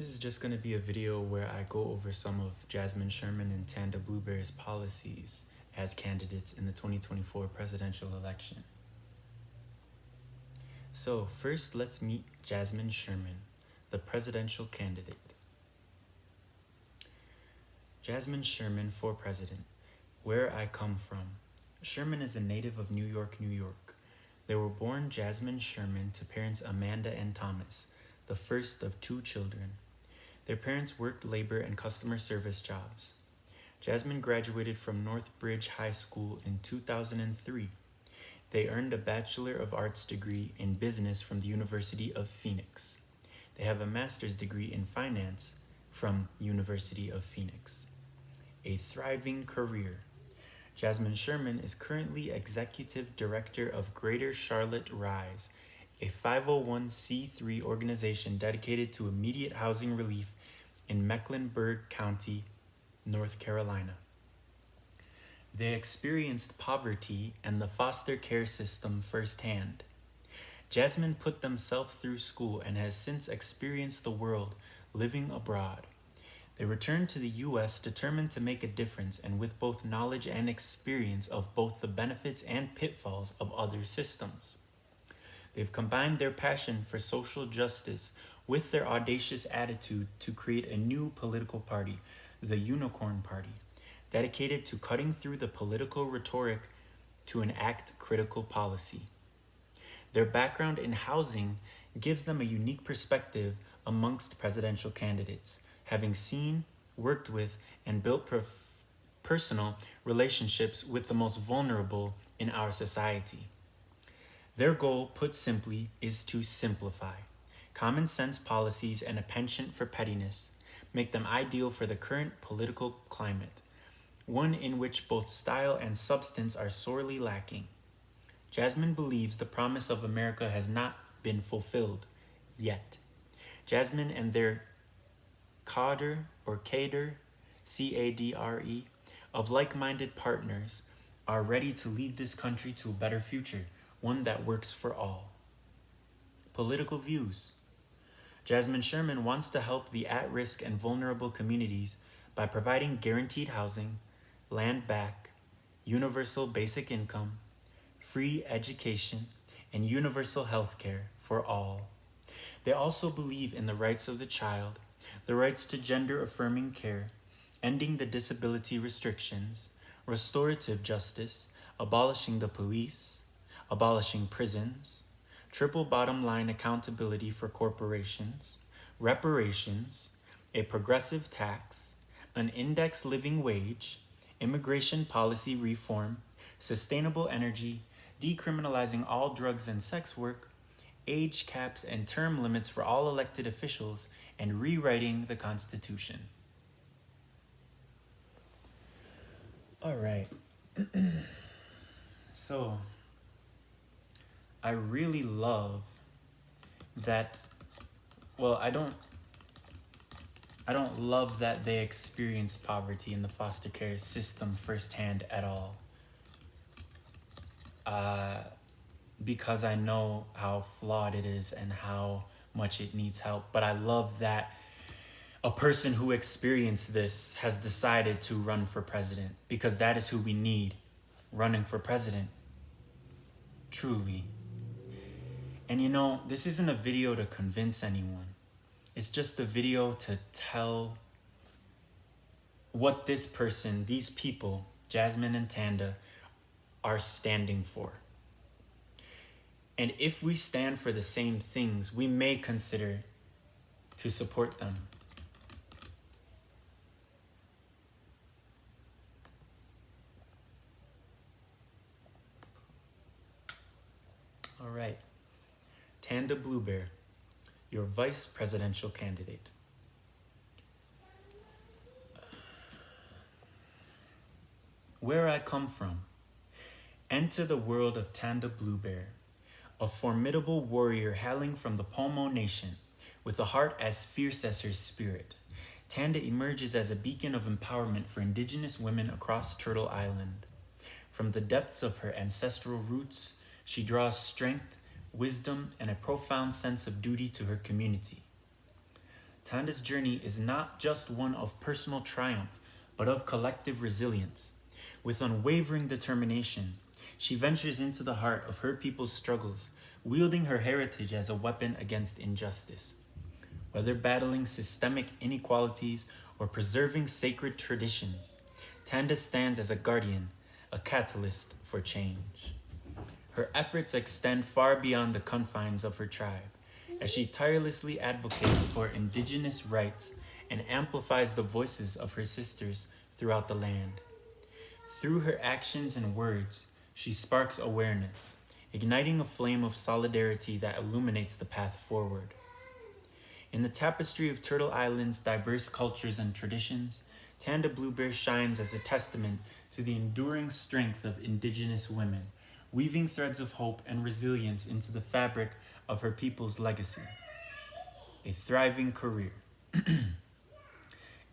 This is just going to be a video where I go over some of Jasmine Sherman and Tanda Bluebar's policies as candidates in the 2024 presidential election. So first, let's meet Jasmine Sherman, the presidential candidate. Jasmine Sherman for president. Where I come from. Sherman is a native of New York, New York. They were born Jasmine Sherman to parents Amanda and Thomas, the first of 2 children. Their parents worked labor and customer service jobs. Jasmine graduated from Northbridge High School in 2003. They earned a Bachelor of Arts degree in business from the University of Phoenix. They have a master's degree in finance from University of Phoenix. A thriving career. Jasmine Sherman is currently Executive Director of Greater Charlotte Rise, a 501c3 organization dedicated to immediate housing relief in Mecklenburg County, North Carolina. They experienced poverty and the foster care system firsthand. Jasmine put themselves through school and has since experienced the world living abroad. They returned to the U.S. determined to make a difference and with both knowledge and experience of both the benefits and pitfalls of other systems. They've combined their passion for social justice with their audacious attitude to create a new political party, the Unicorn Party, dedicated to cutting through the political rhetoric to enact critical policy. Their background in housing gives them a unique perspective amongst presidential candidates, having seen, worked with, and built personal relationships with the most vulnerable in our society. Their goal, put simply, is to simplify. Common sense policies and a penchant for pettiness make them ideal for the current political climate, one in which both style and substance are sorely lacking. Jasmine believes the promise of America has not been fulfilled yet. Jasmine and their cadre, C-A-D-R-E, of like-minded partners are ready to lead this country to a better future, one that works for all. Political views. Jasmine Sherman wants to help the at-risk and vulnerable communities by providing guaranteed housing, land back, universal basic income, free education, and universal health care for all. They also believe in the rights of the child, the rights to gender-affirming care, ending the disability restrictions, restorative justice, abolishing the police, abolishing prisons, triple bottom line accountability for corporations, reparations, a progressive tax, an index living wage, immigration policy reform, sustainable energy, decriminalizing all drugs and sex work, age caps and term limits for all elected officials, and rewriting the Constitution. All right. So, I really love that, well, I don't love that they experienced poverty in the foster care system firsthand at all. Because I know how flawed it is and how much it needs help. But I love that a person who experienced this has decided to run for president, because that is who we need running for president. Truly. And you know, this isn't a video to convince anyone. It's just a video to tell what this person, these people, Jasmine and Tanda, are standing for. And if we stand for the same things, we may consider to support them. All right. Tanda Blubear, your vice presidential candidate. Where I come from. Enter the world of Tanda Blubear, a formidable warrior hailing from the Pomo Nation, with a heart as fierce as her spirit. Tanda emerges as a beacon of empowerment for indigenous women across Turtle Island. From the depths of her ancestral roots, she draws strength, wisdom, and a profound sense of duty to her community. Tanda's journey is not just one of personal triumph, but of collective resilience. With unwavering determination, she ventures into the heart of her people's struggles, wielding her heritage as a weapon against injustice. Whether battling systemic inequalities or preserving sacred traditions, Tanda stands as a guardian, a catalyst for change. Her efforts extend far beyond the confines of her tribe, as she tirelessly advocates for indigenous rights and amplifies the voices of her sisters throughout the land. Through her actions and words, she sparks awareness, igniting a flame of solidarity that illuminates the path forward. In the tapestry of Turtle Island's diverse cultures and traditions, Tanda Blubear shines as a testament to the enduring strength of indigenous women, weaving threads of hope and resilience into the fabric of her people's legacy. A thriving career.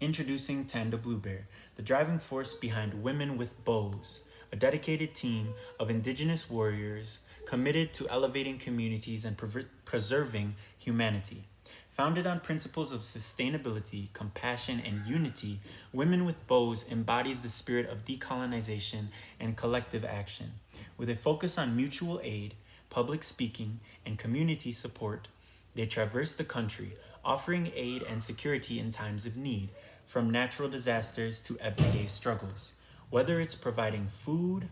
Introducing Tanda Blubear, the driving force behind Women with Bows, a dedicated team of indigenous warriors committed to elevating communities and preserving humanity. Founded on principles of sustainability, compassion, and unity, Women with Bows embodies the spirit of decolonization and collective action. With a focus on mutual aid, public speaking, and community support, they traverse the country, offering aid and security in times of need, from natural disasters to everyday struggles. Whether it's providing food,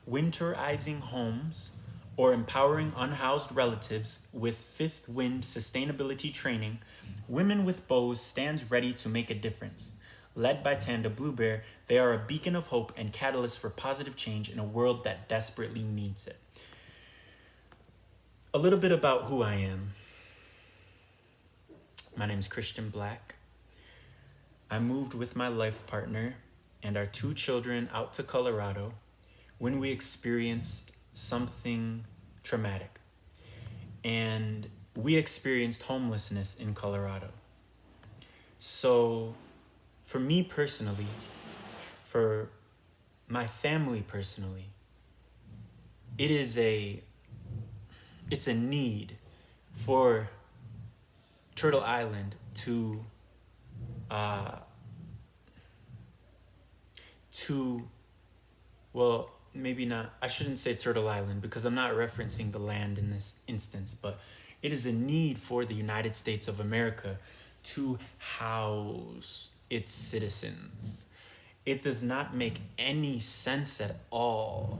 winterizing homes, or empowering unhoused relatives with fifth wind sustainability training, Women with Bows stands ready to make a difference. Led by Tanda Blubear, they are a beacon of hope and catalyst for positive change in a world that desperately needs it. A little bit about who I am. My name is Kryxtian Black. I moved with my life partner and our 2 children out to Colorado when we experienced something traumatic. And we experienced homelessness in Colorado. So for me personally, for my family personally, it's a need for Turtle Island to well, maybe not, I shouldn't say Turtle Island because I'm not referencing the land in this instance, but it is a need for the United States of America to house its citizens. It does not make any sense at all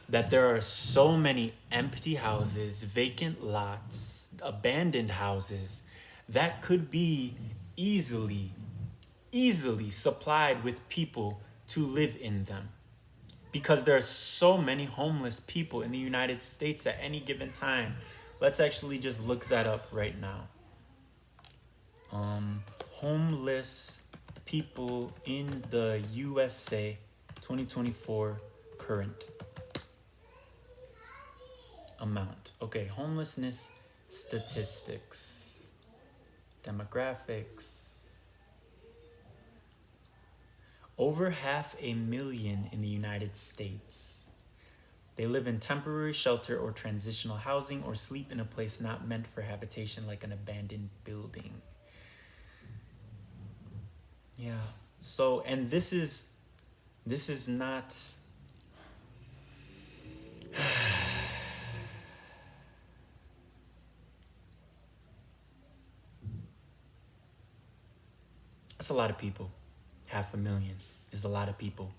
that there are so many empty houses, vacant lots, abandoned houses that could be easily supplied with people to live in them. Because there are so many homeless people in the United States at any given time. Let's actually just look that up right now. Homeless people in the USA 2024 current amount. Okay, homelessness statistics, demographics. Over 500,000 in the United States. They live in temporary shelter or transitional housing or sleep in a place not meant for habitation like an abandoned building. Yeah, so, and this is not, that's a lot of people. 500,000 is a lot of people.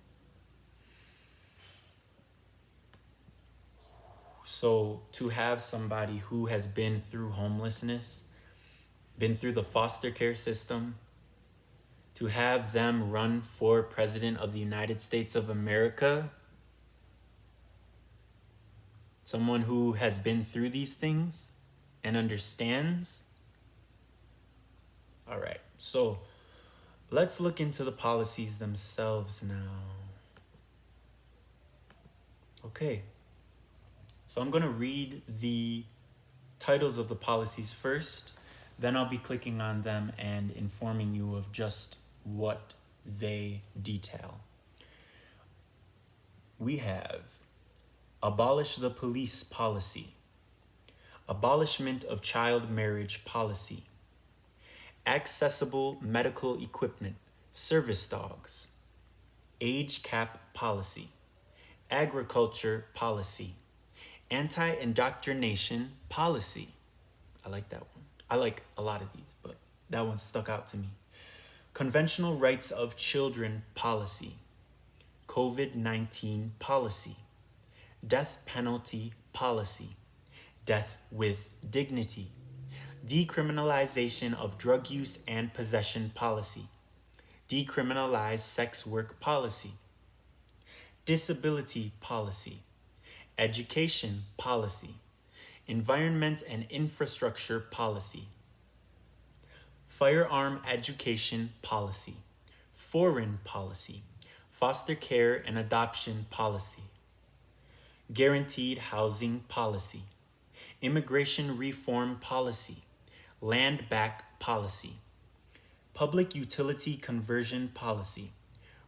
So to have somebody who has been through homelessness, been through the foster care system, to have them run for President of the United States of America, someone who has been through these things and understands. All right, so let's look into the policies themselves now. Okay, so I'm gonna read the titles of the policies first, then I'll be clicking on them and informing you of just what they detail. We have Abolish the Police Policy, Abolishment of Child Marriage Policy, accessible medical equipment, service dogs, age cap policy, agriculture policy, anti-indoctrination policy. I like that one. I like a lot of these, but that one stuck out to me. Conventional rights of children policy, COVID-19 policy, death penalty policy, death with dignity, decriminalization of drug use and possession policy, decriminalize sex work policy, disability policy, education policy, environment and infrastructure policy, firearm education policy, foreign policy, foster care and adoption policy, guaranteed housing policy, immigration reform policy, land back policy, public utility conversion policy,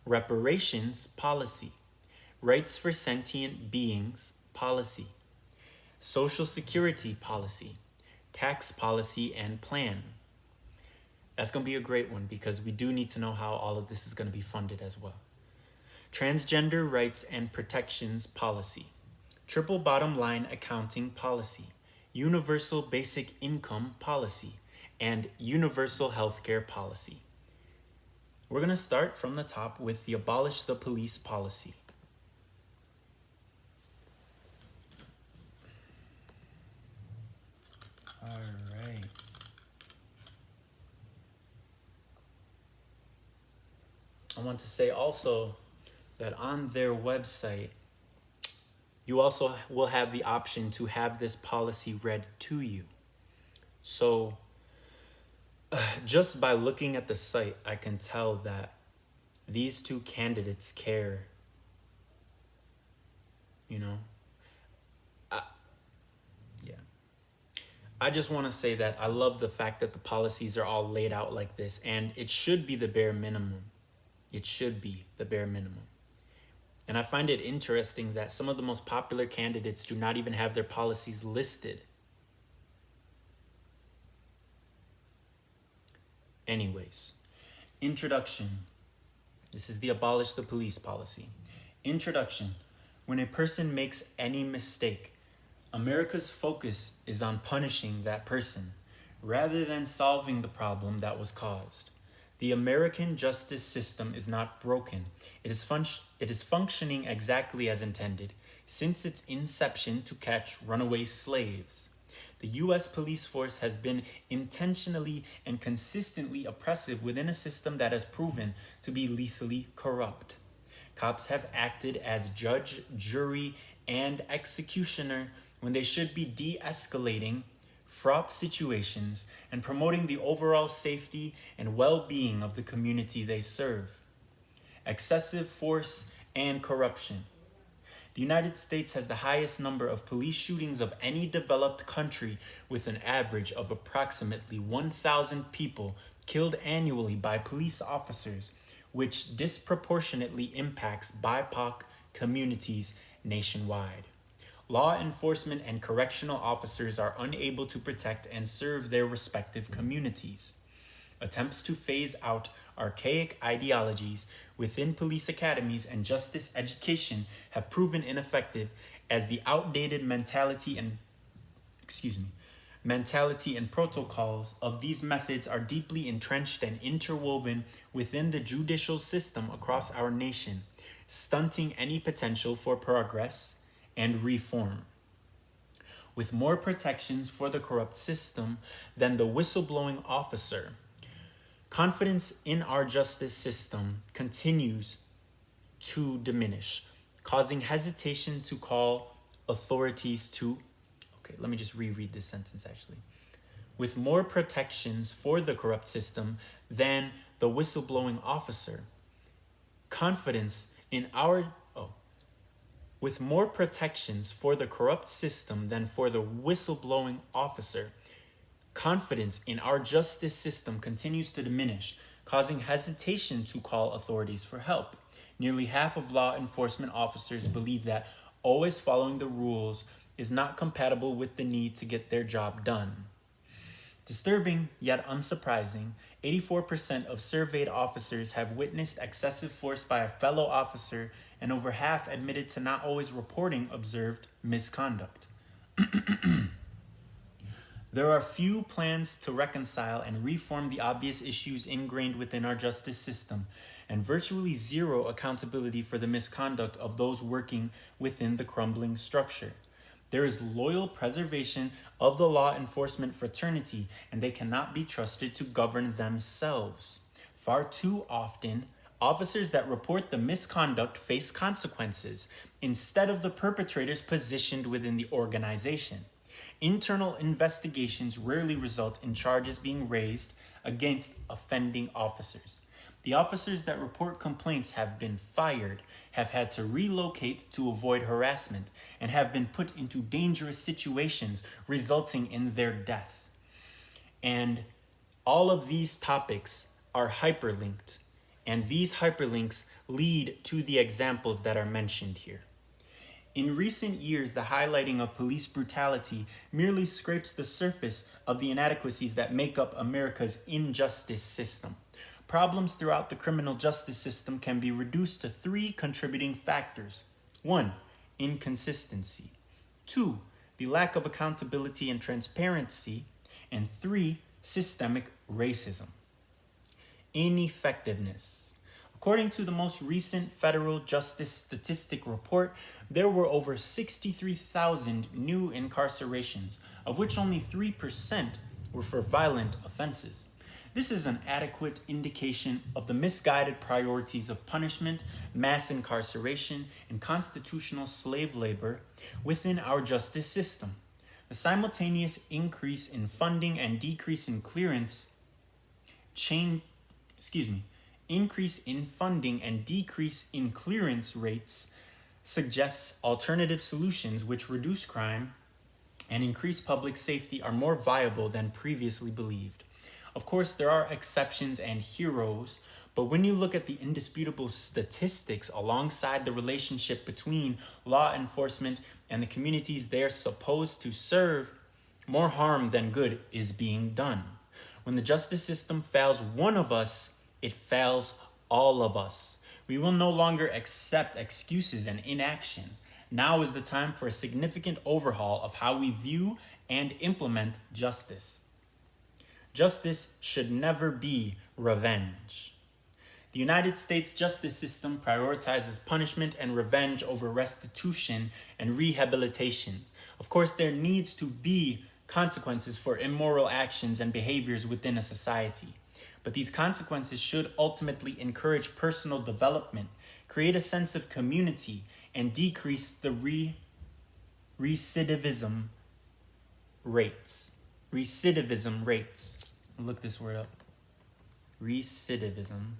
reparations policy, rights for sentient beings policy, social security policy, tax policy and plan. That's going to be a great one because we do need to know how all of this is going to be funded as well. Transgender rights and protections policy, triple bottom line accounting policy, universal basic income policy, and universal healthcare policy. We're going to start from the top with the Abolish the Police policy. All right. I want to say also that on their website, you also will have the option to have this policy read to you. So just by looking at the site, I can tell that these two candidates care. You know, I just want to say that I love the fact that the policies are all laid out like this, and it should be the bare minimum. It should be the bare minimum. And I find it interesting that some of the most popular candidates do not even have their policies listed. Anyways, introduction. This is the Abolish the Police policy. Introduction. When a person makes any mistake, America's focus is on punishing that person rather than solving the problem that was caused. The American justice system is not broken. It is functioning exactly as intended since its inception to catch runaway slaves. The U.S. police force has been intentionally and consistently oppressive within a system that has proven to be lethally corrupt. Cops have acted as judge, jury, and executioner when they should be de-escalating fraught situations and promoting the overall safety and well-being of the community they serve. Excessive force and corruption. The United States has the highest number of police shootings of any developed country, with an average of approximately 1,000 people killed annually by police officers, which disproportionately impacts BIPOC communities nationwide. Law enforcement and correctional officers are unable to protect and serve their respective communities. Attempts to phase out archaic ideologies within police academies and justice education have proven ineffective, as the outdated mentality and protocols of these methods are deeply entrenched and interwoven within the judicial system across our nation, stunting any potential for progress and reform. With more protections for the corrupt system than the whistleblowing officer, confidence in our justice system continues to diminish, causing hesitation to call authorities to... Okay, let me just reread this sentence actually. With more protections for the corrupt system than the whistleblowing officer, confidence in our... With more protections for the corrupt system than for the whistleblowing officer, confidence in our justice system continues to diminish, causing hesitation to call authorities for help. Nearly half of law enforcement officers believe that always following the rules is not compatible with the need to get their job done. Disturbing, yet unsurprising, 84% of surveyed officers have witnessed excessive force by a fellow officer, and over half admitted to not always reporting observed misconduct. There are few plans to reconcile and reform the obvious issues ingrained within our justice system, and virtually zero accountability for the misconduct of those working within the crumbling structure. There is loyal preservation of the law enforcement fraternity, and they cannot be trusted to govern themselves. Far too often, officers that report the misconduct face consequences instead of the perpetrators positioned within the organization. Internal investigations rarely result in charges being raised against offending officers. The officers that report complaints have been fired, have had to relocate to avoid harassment, and have been put into dangerous situations resulting in their death. And all of these topics are hyperlinked, and these hyperlinks lead to the examples that are mentioned here. In recent years, the highlighting of police brutality merely scrapes the surface of the inadequacies that make up America's injustice system. Problems throughout the criminal justice system can be reduced to three contributing factors. 1. Inconsistency. 2. The lack of accountability and transparency. And 3. Systemic racism. Ineffectiveness. According to the most recent federal justice statistic report, there were over 63,000 new incarcerations, of which only 3% were for violent offenses. This is an adequate indication of the misguided priorities of punishment, mass incarceration, and constitutional slave labor within our justice system. The simultaneous increase in funding and decrease in clearance increase in funding and decrease in clearance rates suggests alternative solutions which reduce crime and increase public safety are more viable than previously believed. Of course, there are exceptions and heroes, but when you look at the indisputable statistics alongside the relationship between law enforcement and the communities they're supposed to serve, more harm than good is being done. When the justice system fails one of us, it fails all of us. We will no longer accept excuses and inaction. Now is the time for a significant overhaul of how we view and implement justice. Justice should never be revenge. The United States justice system prioritizes punishment and revenge over restitution and rehabilitation. Of course, there needs to be consequences for immoral actions and behaviors within a society. But these consequences should ultimately encourage personal development, create a sense of community, and decrease the recidivism rates. Look this word up. Recidivism.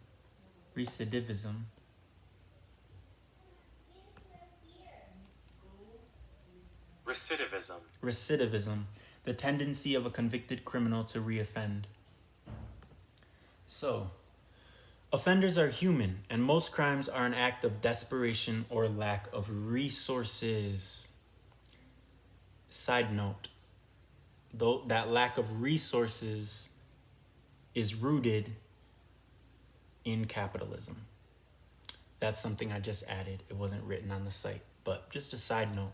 Recidivism. The tendency of a convicted criminal to reoffend. So, offenders are human, and most crimes are an act of desperation or lack of resources. Side note, though that lack of resources is rooted in capitalism. That's something I just added. It wasn't written on the site, but just a side note.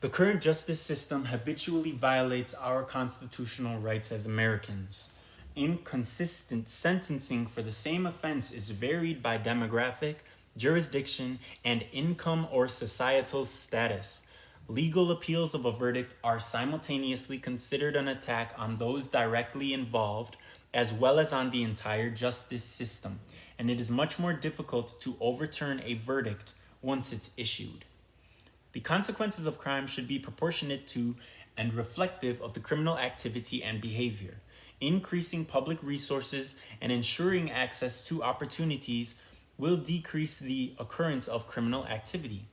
The current justice system habitually violates our constitutional rights as Americans. Inconsistent sentencing for the same offense is varied by demographic, jurisdiction, and income or societal status. Legal appeals of a verdict are simultaneously considered an attack on those directly involved, as well as on the entire justice system, and it is much more difficult to overturn a verdict once it's issued. The consequences of crime should be proportionate to and reflective of the criminal activity and behavior. Increasing public resources and ensuring access to opportunities will decrease the occurrence of criminal activity.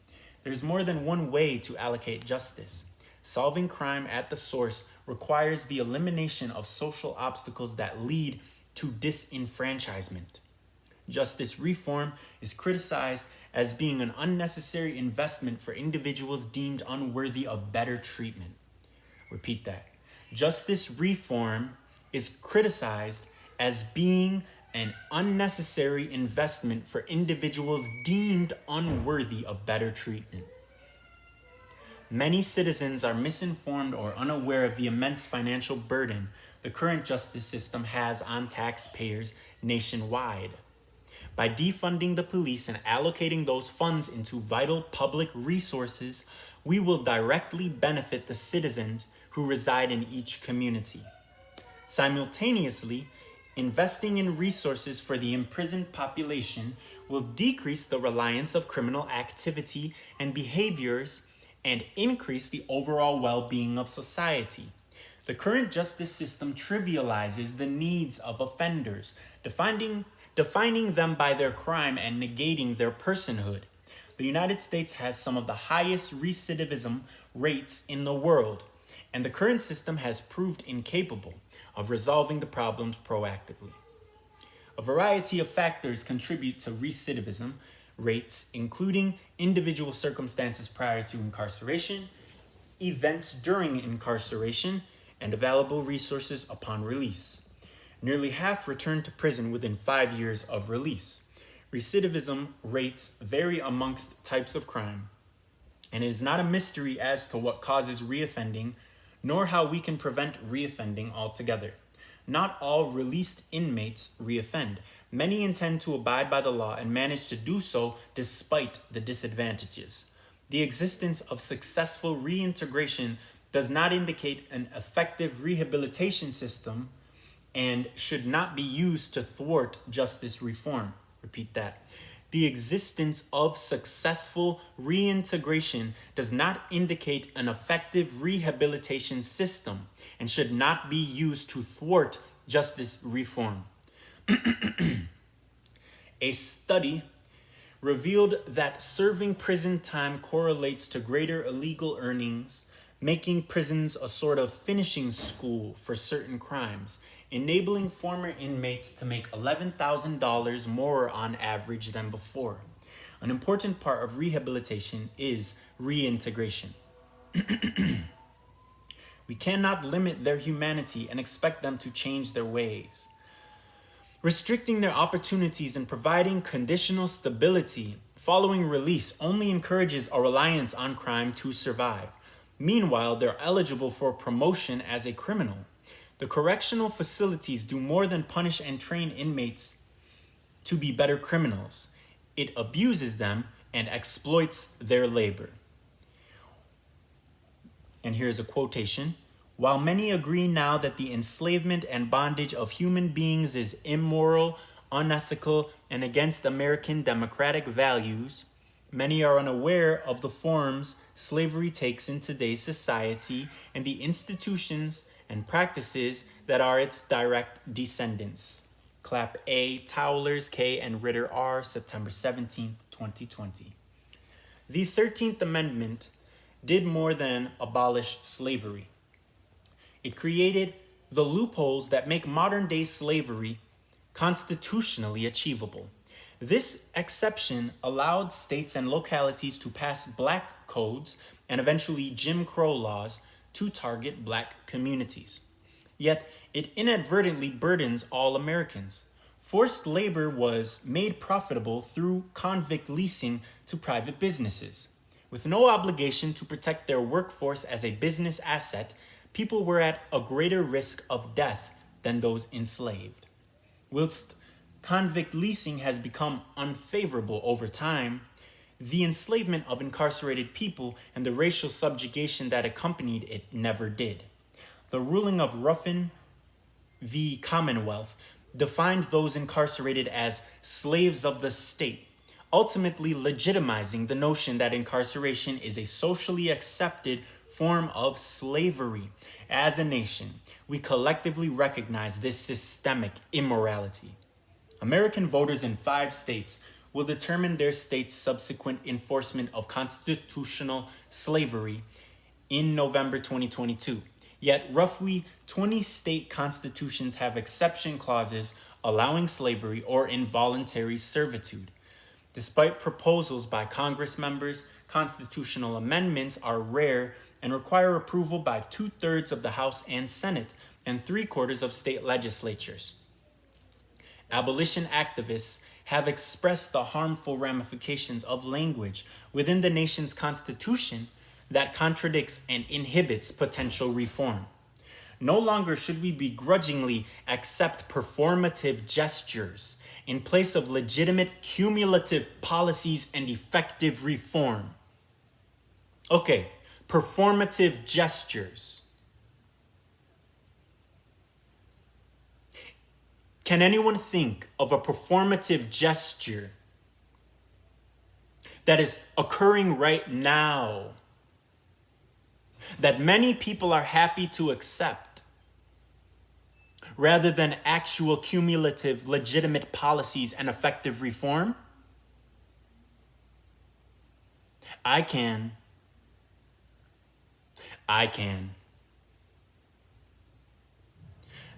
There's more than one way to allocate justice. Solving crime at the source requires the elimination of social obstacles that lead to disenfranchisement. Justice reform is criticized as being an unnecessary investment for individuals deemed unworthy of better treatment. Repeat that. justice reform is criticized as being an unnecessary investment for individuals deemed unworthy of better treatment. Many citizens are misinformed or unaware of the immense financial burden the current justice system has on taxpayers nationwide. By defunding the police and allocating those funds into vital public resources, we will directly benefit the citizens who reside in each community. Simultaneously, investing in resources for the imprisoned population will decrease the reliance of criminal activity and behaviors and increase the overall well-being of society. The current justice system trivializes the needs of offenders, defining them by their crime and negating their personhood. The United States has some of the highest recidivism rates in the world, and the current system has proved incapable of resolving the problems proactively. A variety of factors contribute to recidivism rates, including individual circumstances prior to incarceration, events during incarceration, and available resources upon release. Nearly half return to prison within 5 years of release. Recidivism rates vary amongst types of crime, and it is not a mystery as to what causes reoffending, nor how we can prevent reoffending altogether. Not all released inmates reoffend. Many intend to abide by the law and manage to do so despite the disadvantages. The existence of successful reintegration does not indicate an effective rehabilitation system and should not be used to thwart justice reform. Repeat that. The existence of successful reintegration does not indicate an effective rehabilitation system and should not be used to thwart justice reform. A study revealed that serving prison time correlates to greater illegal earnings, making prisons a sort of finishing school for certain crimes, enabling former inmates to make $11,000 more on average than before. An important part of rehabilitation is reintegration. We cannot limit their humanity and expect them to change their ways. Restricting their opportunities and providing conditional stability following release only encourages a reliance on crime to survive. Meanwhile, they're eligible for promotion as a criminal. The correctional facilities do more than punish and train inmates to be better criminals. It abuses them and exploits their labor. And here's a quotation. While many agree now that the enslavement and bondage of human beings is immoral, unethical, and against American democratic values, many are unaware of the forms slavery takes in today's society and the institutions and practices that are its direct descendants. Clap A, Towlers K, and Ritter R, September 17, 2020. The 13th Amendment did more than abolish slavery. It created the loopholes that make modern-day slavery constitutionally achievable. This exception allowed states and localities to pass black codes and eventually Jim Crow laws to target black communities. Yet, it inadvertently burdens all Americans. Forced labor was made profitable through convict leasing to private businesses. With no obligation to protect their workforce as a business asset, people were at a greater risk of death than those enslaved. Whilst convict leasing has become unfavorable over time, the enslavement of incarcerated people and the racial subjugation that accompanied it never did. The ruling of Ruffin v. Commonwealth defined those incarcerated as slaves of the state, ultimately legitimizing the notion that incarceration is a socially accepted form of slavery. As a nation, we collectively recognize this systemic immorality. American voters in 5 states will determine their state's subsequent enforcement of constitutional slavery in November 2022. Yet roughly 20 state constitutions have exception clauses allowing slavery or involuntary servitude. Despite proposals by Congress members, constitutional amendments are rare and require approval by 2/3 of the House and Senate and 3/4 of state legislatures. Abolition activists have expressed the harmful ramifications of language within the nation's constitution that contradicts and inhibits potential reform. No longer should we begrudgingly accept performative gestures in place of legitimate cumulative policies and effective reform. Okay, performative gestures. Can anyone think of a performative gesture that is occurring right now that many people are happy to accept rather than actual cumulative legitimate policies and effective reform? I can.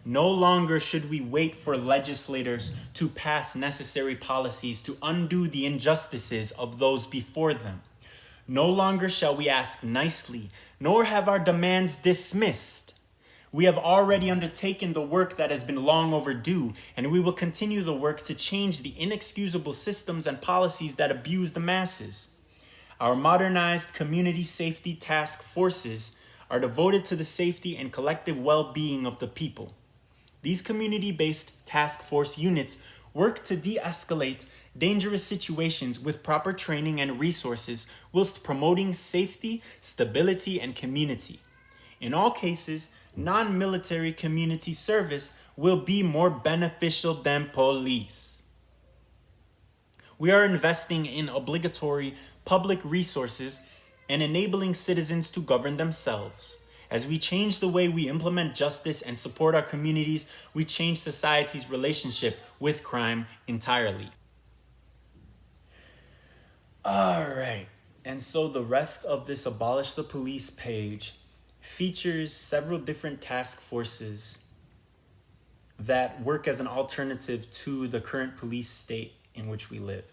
No longer should we wait for legislators to pass necessary policies to undo the injustices of those before them. No longer shall we ask nicely, nor have our demands dismissed. We have already undertaken the work that has been long overdue, and we will continue the work to change the inexcusable systems and policies that abuse the masses. Our modernized community safety task forces are devoted to the safety and collective well-being of the people. These community-based task force units work to de-escalate dangerous situations with proper training and resources whilst promoting safety, stability, and community. In all cases, non-military community service will be more beneficial than police. We are investing in obligatory public resources and enabling citizens to govern themselves. As we change the way we implement justice and support our communities, we change society's relationship with crime entirely. All right, and so the rest of this Abolish the Police page features several different task forces that work as an alternative to the current police state in which we live.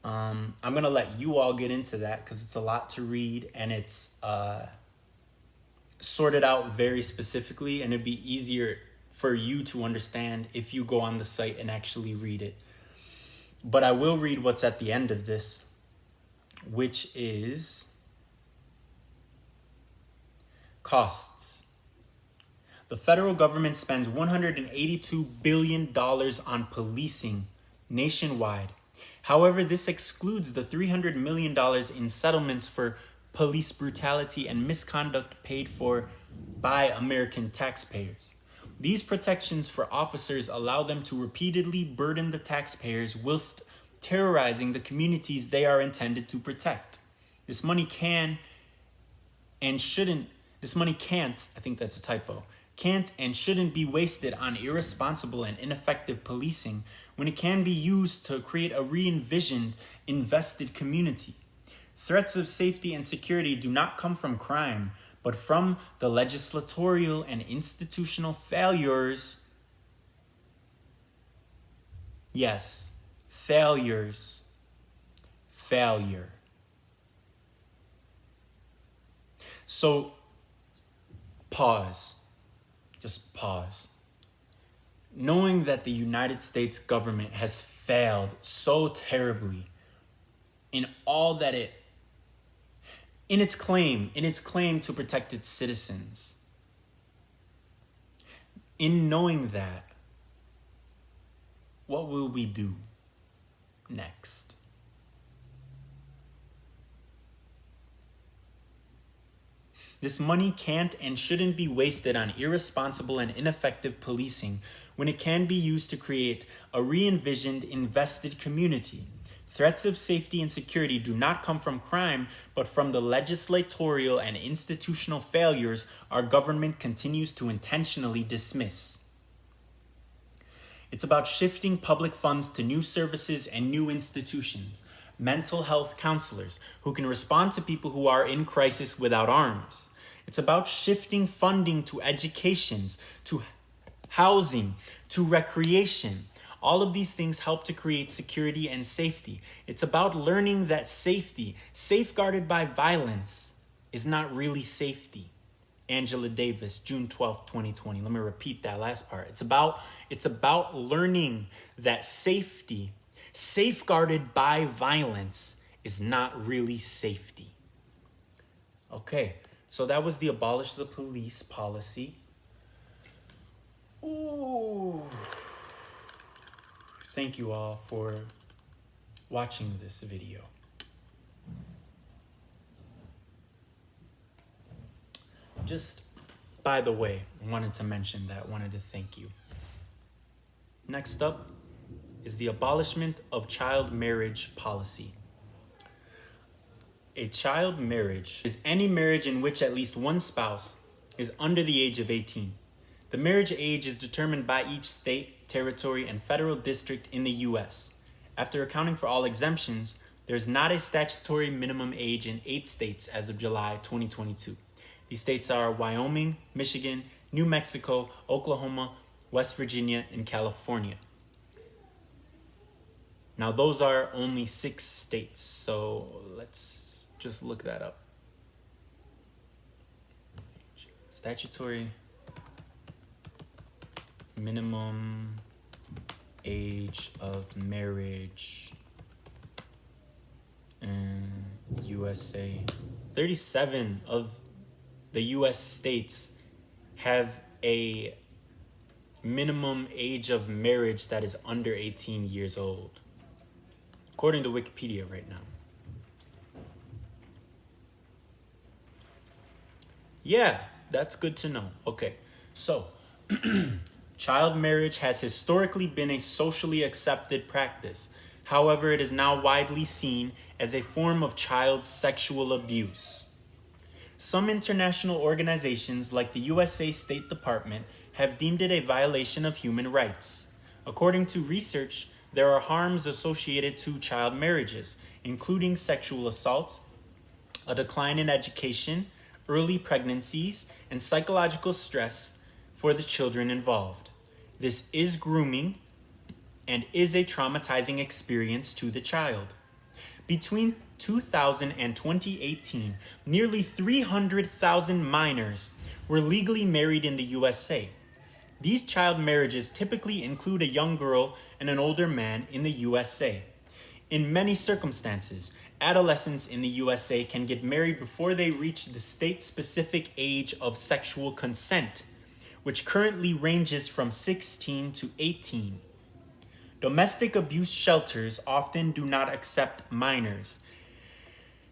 I'm going to let you all get into that because it's a lot to read and it's sorted out very specifically, and it'd be easier for you to understand if you go on the site and actually read it. But I will read what's at the end of this, which is costs. The federal government spends $182 billion on policing nationwide. However, this excludes the $300 million in settlements for police brutality and misconduct paid for by American taxpayers. These protections for officers allow them to repeatedly burden the taxpayers whilst terrorizing the communities they are intended to protect. This money can't, I think that's a typo, can't and shouldn't be wasted on irresponsible and ineffective policing when it can be used to create a re-envisioned, invested community. Threats of safety and security do not come from crime, but from the legislatorial and institutional failures. Yes, failures. Failure. So, pause. Just pause. Knowing that the United States government has failed so terribly in all that in its claim to protect its citizens. In knowing that, what will we do next? This money can't and shouldn't be wasted on irresponsible and ineffective policing when it can be used to create a re-envisioned, invested community. Threats of safety and security do not come from crime, but from the legislatorial and institutional failures our government continues to intentionally dismiss. It's about shifting public funds to new services and new institutions. Mental health counselors who can respond to people who are in crisis without arms. It's about shifting funding to education, to housing, to recreation. All of these things help to create security and safety. It's about learning that safety, safeguarded by violence, is not really safety. Angela Davis, June 12th, 2020. Let me repeat that last part. It's about learning that safety, safeguarded by violence, is not really safety. Okay, so that was the Abolish the Police policy. Ooh. Thank you all for watching this video. Just by the way, I wanted to mention that, wanted to thank you. Next up is the abolishment of child marriage policy. A child marriage is any marriage in which at least one spouse is under the age of 18. The marriage age is determined by each state, territory, and federal district in the U.S. After accounting for all exemptions, there is not a statutory minimum age in 8 states as of July 2022. These states are Wyoming, Michigan, New Mexico, Oklahoma, West Virginia, and California. Now, those are only 6 states, so let's just look that up. Statutory minimum age of marriage in USA. 37 of the US states have a minimum age of marriage that is under 18 years old, according to Wikipedia right now. Yeah, that's good to know. Okay, so child marriage has historically been a socially accepted practice. However, it is now widely seen as a form of child sexual abuse. Some international organizations, like the USA State Department, have deemed it a violation of human rights. According to research, there are harms associated to child marriages, including sexual assault, a decline in education, early pregnancies, and psychological stress for the children involved. This is grooming and is a traumatizing experience to the child. Between 2000 and 2018, nearly 300,000 minors were legally married in the USA. These child marriages typically include a young girl and an older man in the USA. In many circumstances, adolescents in the USA can get married before they reach the state-specific age of sexual consent, which currently ranges from 16 to 18. Domestic abuse shelters often do not accept minors,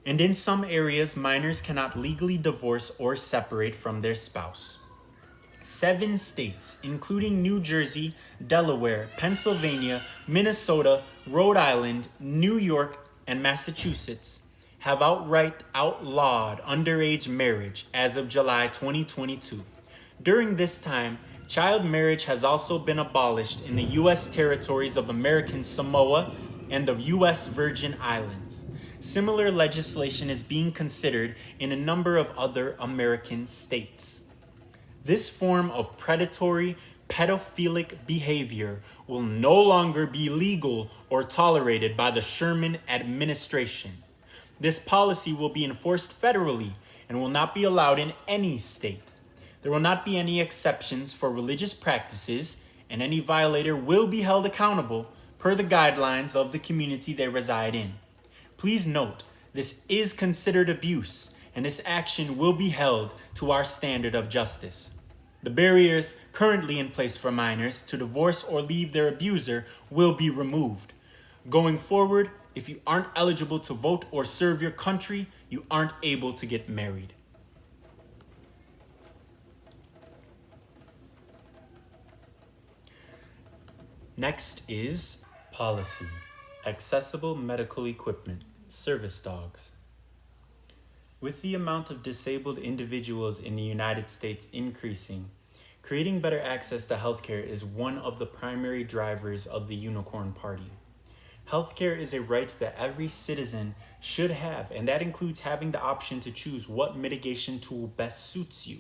and in some areas, minors cannot legally divorce or separate from their spouse. 7 states, including New Jersey, Delaware, Pennsylvania, Minnesota, Rhode Island, New York, and Massachusetts, have outright outlawed underage marriage as of July 2022. During this time, child marriage has also been abolished in the U.S. territories of American Samoa and the U.S. Virgin Islands. Similar legislation is being considered in a number of other American states. This form of predatory, pedophilic behavior will no longer be legal or tolerated by the Sherman administration. This policy will be enforced federally and will not be allowed in any state. There will not be any exceptions for religious practices, and any violator will be held accountable per the guidelines of the community they reside in. Please note, this is considered abuse, and this action will be held to our standard of justice. The barriers currently in place for minors to divorce or leave their abuser will be removed. Going forward, if you aren't eligible to vote or serve your country, you aren't able to get married. Next is policy. Accessible medical equipment. Service dogs. With the amount of disabled individuals in the United States increasing, creating better access to healthcare is one of the primary drivers of the Unicorn Party. Healthcare is a right that every citizen should have, and that includes having the option to choose what mitigation tool best suits you.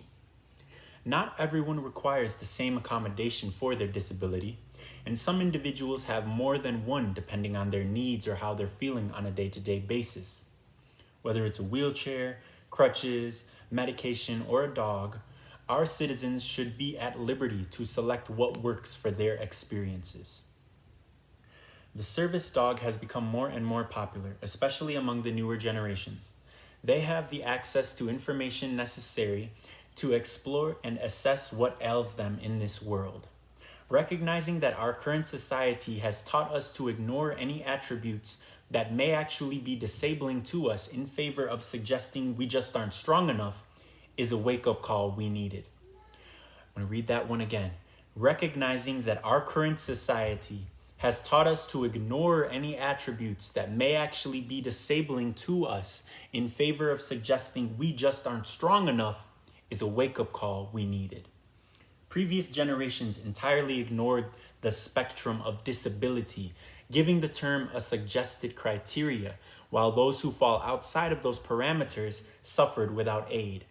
Not everyone requires the same accommodation for their disability, and some individuals have more than one depending on their needs or how they're feeling on a day-to-day basis. Whether it's a wheelchair, crutches, medication, or a dog, our citizens should be at liberty to select what works for their experiences. The service dog has become more and more popular, especially among the newer generations. They have the access to information necessary to explore and assess what ails them in this world. Recognizing that our current society has taught us to ignore any attributes that may actually be disabling to us in favor of suggesting we just aren't strong enough is a wake-up call we needed. I'm going to read that one again. Recognizing that our current society has taught us to ignore any attributes that may actually be disabling to us in favor of suggesting we just aren't strong enough is a wake-up call we needed. Previous generations entirely ignored the spectrum of disability, giving the term a suggested criteria, while those who fall outside of those parameters suffered without aid.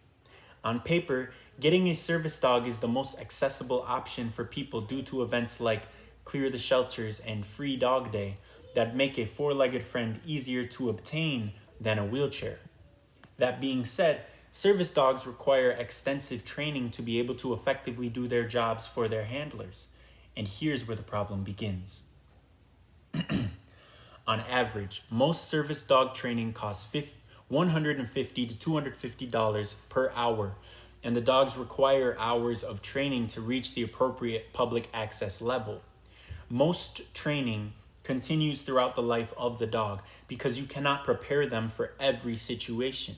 On paper, getting a service dog is the most accessible option for people due to events like Clear the Shelters and Free Dog Day that make a four-legged friend easier to obtain than a wheelchair. That being said, service dogs require extensive training to be able to effectively do their jobs for their handlers. And here's where the problem begins. On average, most service dog training costs $150 to $250 per hour, and the dogs require hours of training to reach the appropriate public access level. Most training continues throughout the life of the dog because you cannot prepare them for every situation.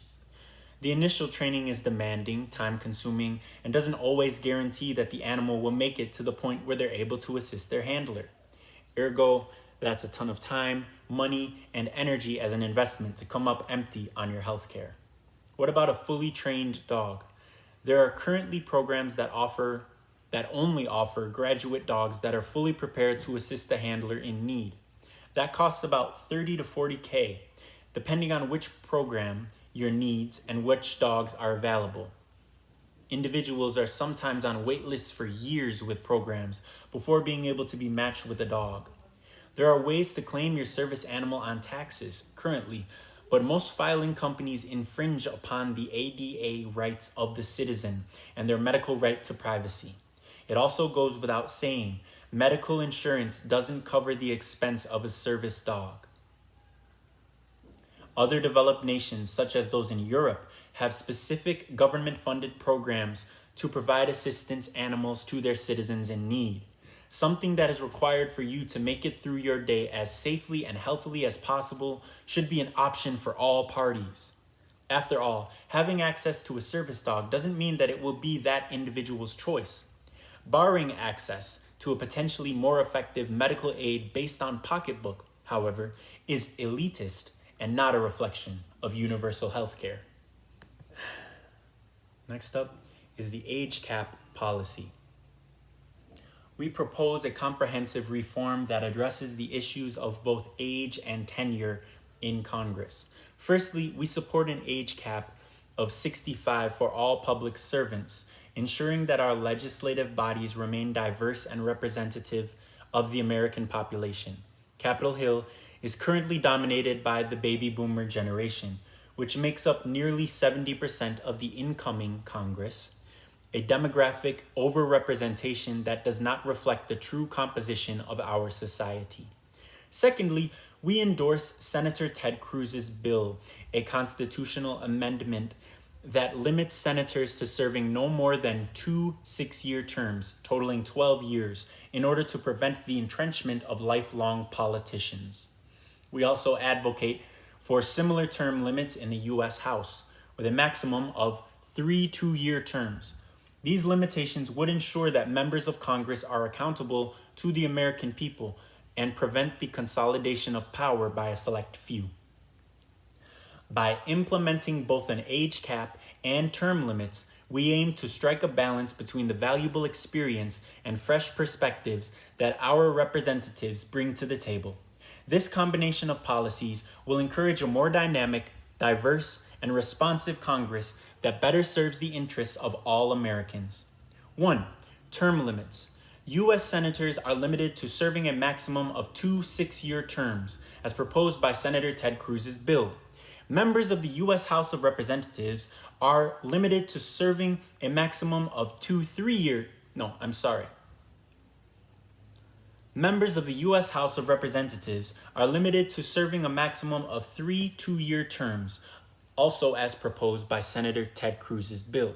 The initial training is demanding, time-consuming, and doesn't always guarantee that the animal will make it to the point where they're able to assist their handler. Ergo, that's a ton of time, money, and energy as an investment to come up empty on your healthcare. What about a fully trained dog? There are currently programs that only offer graduate dogs that are fully prepared to assist the handler in need. That costs about $30 to $40K, depending on which program, your needs, and which dogs are available. Individuals are sometimes on wait lists for years with programs before being able to be matched with a dog. There are ways to claim your service animal on taxes currently, but most filing companies infringe upon the ADA rights of the citizen and their medical right to privacy. It also goes without saying, medical insurance doesn't cover the expense of a service dog. Other developed nations, such as those in Europe, have specific government-funded programs to provide assistance animals to their citizens in need. Something that is required for you to make it through your day as safely and healthily as possible should be an option for all parties. After all, having access to a service dog doesn't mean that it will be that individual's choice. Barring access to a potentially more effective medical aid based on pocketbook, however, is elitist and not a reflection of universal health care. Next up is the age cap policy. We propose a comprehensive reform that addresses the issues of both age and tenure in Congress. Firstly, we support an age cap of 65 for all public servants, ensuring that our legislative bodies remain diverse and representative of the American population. Capitol Hill is currently dominated by the baby boomer generation, which makes up nearly 70% of the incoming Congress, a demographic overrepresentation that does not reflect the true composition of our society. Secondly, we endorse Senator Ted Cruz's bill, a constitutional amendment that limits senators to serving no more than 2 6-year terms, totaling 12 years, in order to prevent the entrenchment of lifelong politicians. We also advocate for similar term limits in the U.S. House, with a maximum of 3 2-year terms. These limitations would ensure that members of Congress are accountable to the American people and prevent the consolidation of power by a select few. By implementing both an age cap and term limits, we aim to strike a balance between the valuable experience and fresh perspectives that our representatives bring to the table. This combination of policies will encourage a more dynamic, diverse, and responsive Congress that better serves the interests of all Americans. 1. Term limits. U.S. senators are limited to serving a maximum of 2 6-year terms, as proposed by Senator Ted Cruz's bill. Members of the U.S. House of Representatives are limited to serving a maximum of Members of the U.S. House of Representatives are limited to serving a maximum of 3 two-year terms, also as proposed by Senator Ted Cruz's bill.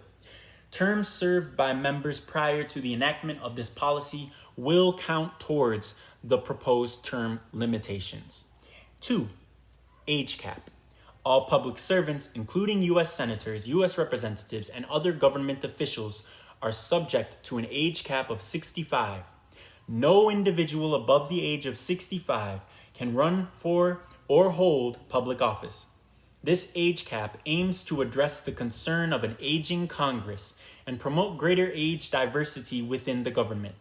Terms served by members prior to the enactment of this policy will count towards the proposed term limitations. 2. Age cap. All public servants, including U.S. senators, U.S. representatives, and other government officials, are subject to an age cap of 65. No individual above the age of 65 can run for or hold public office. This age cap aims to address the concern of an aging Congress and promote greater age diversity within the government.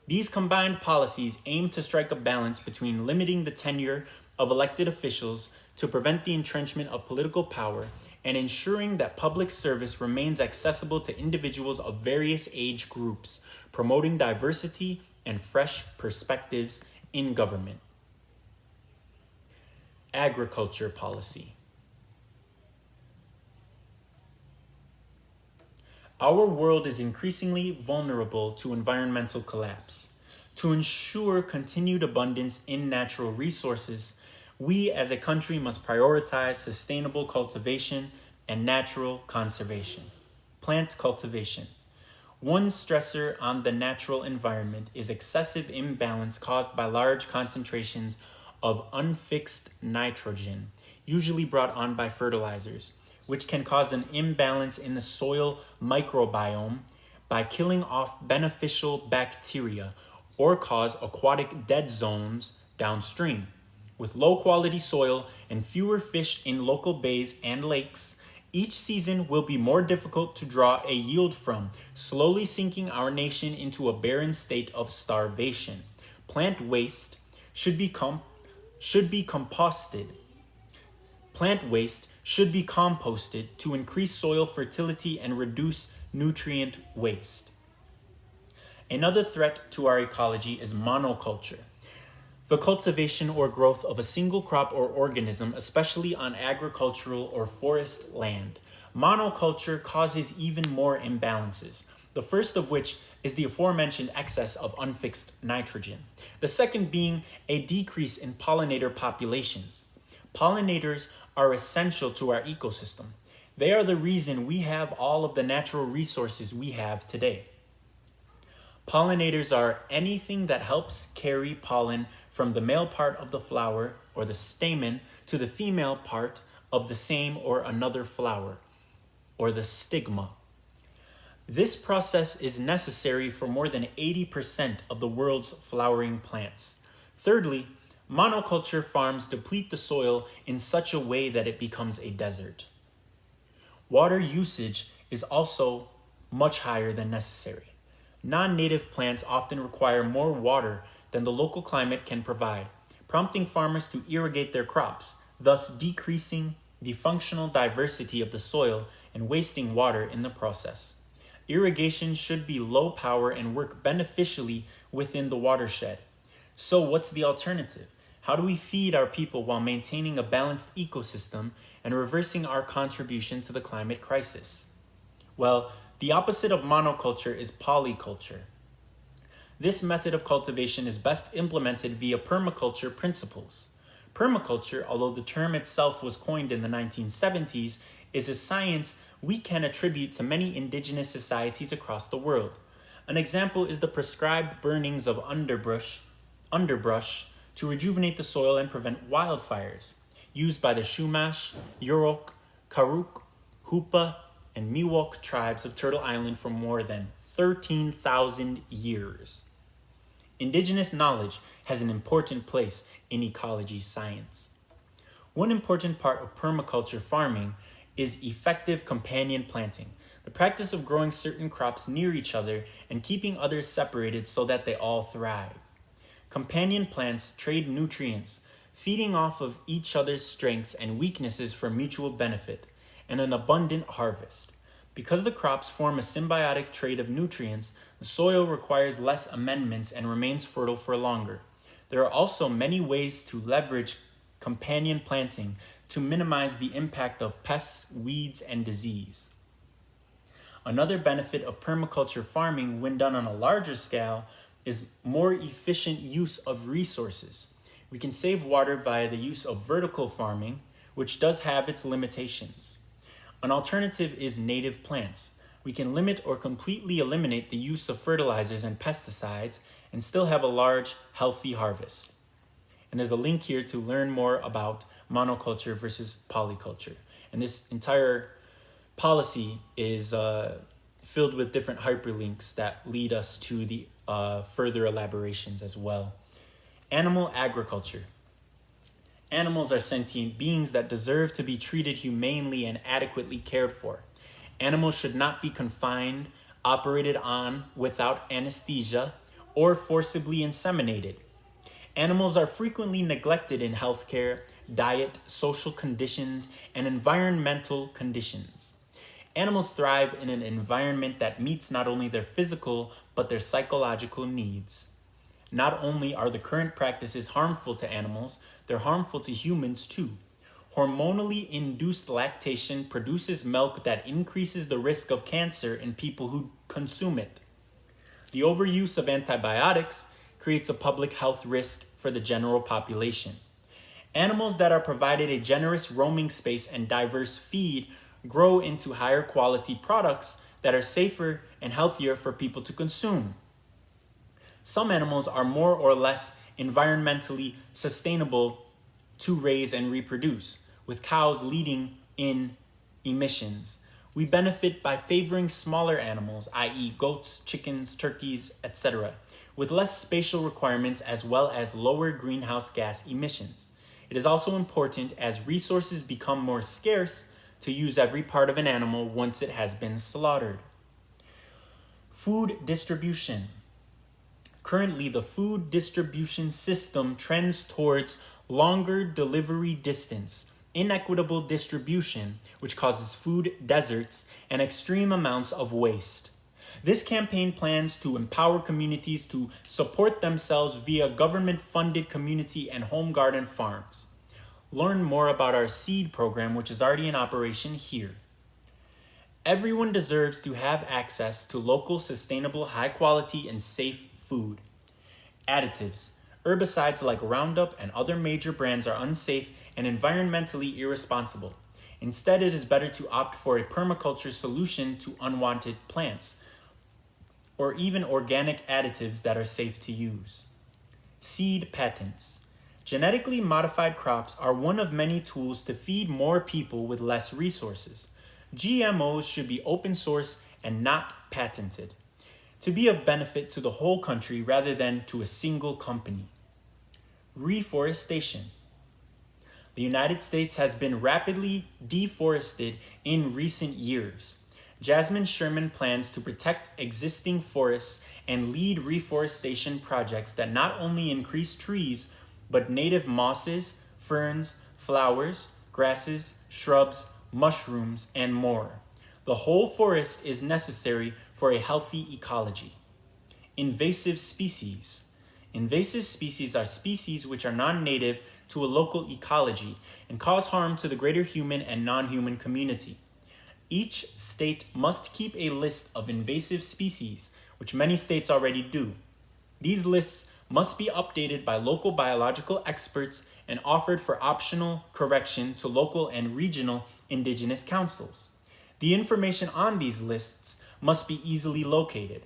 These combined policies aim to strike a balance between limiting the tenure of elected officials to prevent the entrenchment of political power and ensuring that public service remains accessible to individuals of various age groups, promoting diversity and fresh perspectives in government. Agriculture policy. Our world is increasingly vulnerable to environmental collapse. To ensure continued abundance in natural resources, we as a country must prioritize sustainable cultivation and natural conservation. Plant cultivation. One stressor on the natural environment is excessive imbalance caused by large concentrations of unfixed nitrogen, usually brought on by fertilizers, which can cause an imbalance in the soil microbiome by killing off beneficial bacteria or cause aquatic dead zones downstream. With low-quality soil and fewer fish in local bays and lakes, each season will be more difficult to draw a yield from, slowly sinking our nation into a barren state of starvation. Plant waste should be composted. Plant waste should be composted to increase soil fertility and reduce nutrient waste. Another threat to our ecology is monoculture, the cultivation or growth of a single crop or organism, especially on agricultural or forest land. Monoculture causes even more imbalances, the first of which is the aforementioned excess of unfixed nitrogen, the second being a decrease in pollinator populations. Pollinators are essential to our ecosystem. They are the reason we have all of the natural resources we have today. Pollinators are anything that helps carry pollen from the male part of the flower or the stamen to the female part of the same or another flower, or the stigma. This process is necessary for more than 80% of the world's flowering plants. Thirdly, monoculture farms deplete the soil in such a way that it becomes a desert. Water usage is also much higher than necessary. Non-native plants often require more water than the local climate can provide, prompting farmers to irrigate their crops, thus decreasing the functional diversity of the soil and wasting water in the process. Irrigation should be low power and work beneficially within the watershed. So what's the alternative? How do we feed our people while maintaining a balanced ecosystem and reversing our contribution to the climate crisis? Well, the opposite of monoculture is polyculture. This method of cultivation is best implemented via permaculture principles. Permaculture, although the term itself was coined in the 1970s, is a science we can attribute to many indigenous societies across the world. An example is the prescribed burnings of underbrush to rejuvenate the soil and prevent wildfires, used by the Chumash, Yurok, Karuk, Hupa, and Miwok tribes of Turtle Island for more than 13,000 years. Indigenous knowledge has an important place in ecology science. One important part of permaculture farming is effective companion planting, the practice of growing certain crops near each other and keeping others separated so that they all thrive. Companion plants trade nutrients, feeding off of each other's strengths and weaknesses for mutual benefit and an abundant harvest. Because the crops form a symbiotic trade of nutrients, the soil requires less amendments and remains fertile for longer. There are also many ways to leverage companion planting, to minimize the impact of pests, weeds, and disease. Another benefit of permaculture farming when done on a larger scale is more efficient use of resources. We can save water via the use of vertical farming, which does have its limitations. An alternative is native plants. We can limit or completely eliminate the use of fertilizers and pesticides and still have a large, healthy harvest. And there's a link here to learn more about monoculture versus polyculture. And this entire policy is filled with different hyperlinks that lead us to the further elaborations as well. Animal agriculture. Animals are sentient beings that deserve to be treated humanely and adequately cared for. Animals should not be confined, operated on without anesthesia, or forcibly inseminated. Animals are frequently neglected in healthcare, diet, social conditions, and environmental conditions. Animals thrive in an environment that meets not only their physical, but their psychological needs. Not only are the current practices harmful to animals, they're harmful to humans too. Hormonally induced lactation produces milk that increases the risk of cancer in people who consume it. The overuse of antibiotics creates a public health risk for the general population. Animals that are provided a generous roaming space and diverse feed grow into higher quality products that are safer and healthier for people to consume. Some animals are more or less environmentally sustainable to raise and reproduce, with cows leading in emissions. We benefit by favoring smaller animals, i.e. goats, chickens, turkeys, etc., with less spatial requirements as well as lower greenhouse gas emissions. It is also important, as resources become more scarce, to use every part of an animal once it has been slaughtered. Food distribution. Currently, the food distribution system trends towards longer delivery distance, inequitable distribution, which causes food deserts, and extreme amounts of waste. This campaign plans to empower communities to support themselves via government-funded community and home garden farms. Learn more about our seed program, which is already in operation here. Everyone deserves to have access to local, sustainable, high-quality, and safe food. Additives. Herbicides like Roundup and other major brands are unsafe and environmentally irresponsible. Instead, it is better to opt for a permaculture solution to unwanted plants, or even organic additives that are safe to use. Seed patents. Genetically modified crops are one of many tools to feed more people with less resources. GMOs should be open source and not patented, to be of benefit to the whole country rather than to a single company. Reforestation. The United States has been rapidly deforested in recent years. Jasmine Sherman plans to protect existing forests and lead reforestation projects that not only increase trees, but native mosses, ferns, flowers, grasses, shrubs, mushrooms, and more. The whole forest is necessary for a healthy ecology. Invasive species. Invasive species are species which are non-native to a local ecology and cause harm to the greater human and non-human community. Each state must keep a list of invasive species, which many states already do. These lists must be updated by local biological experts and offered for optional correction to local and regional indigenous councils. The information on these lists must be easily located.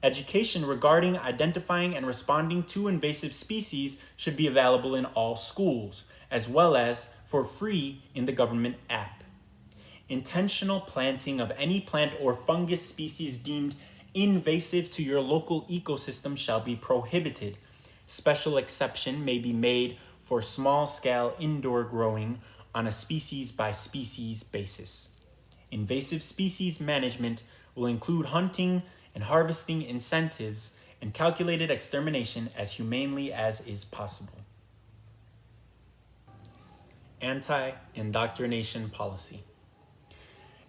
Education regarding identifying and responding to invasive species should be available in all schools, as well as for free in the government app. Intentional planting of any plant or fungus species deemed invasive to your local ecosystem shall be prohibited. Special exception may be made for small-scale indoor growing on a species-by-species basis. Invasive species management will include hunting and harvesting incentives and calculated extermination as humanely as is possible. Anti-Indoctrination Policy.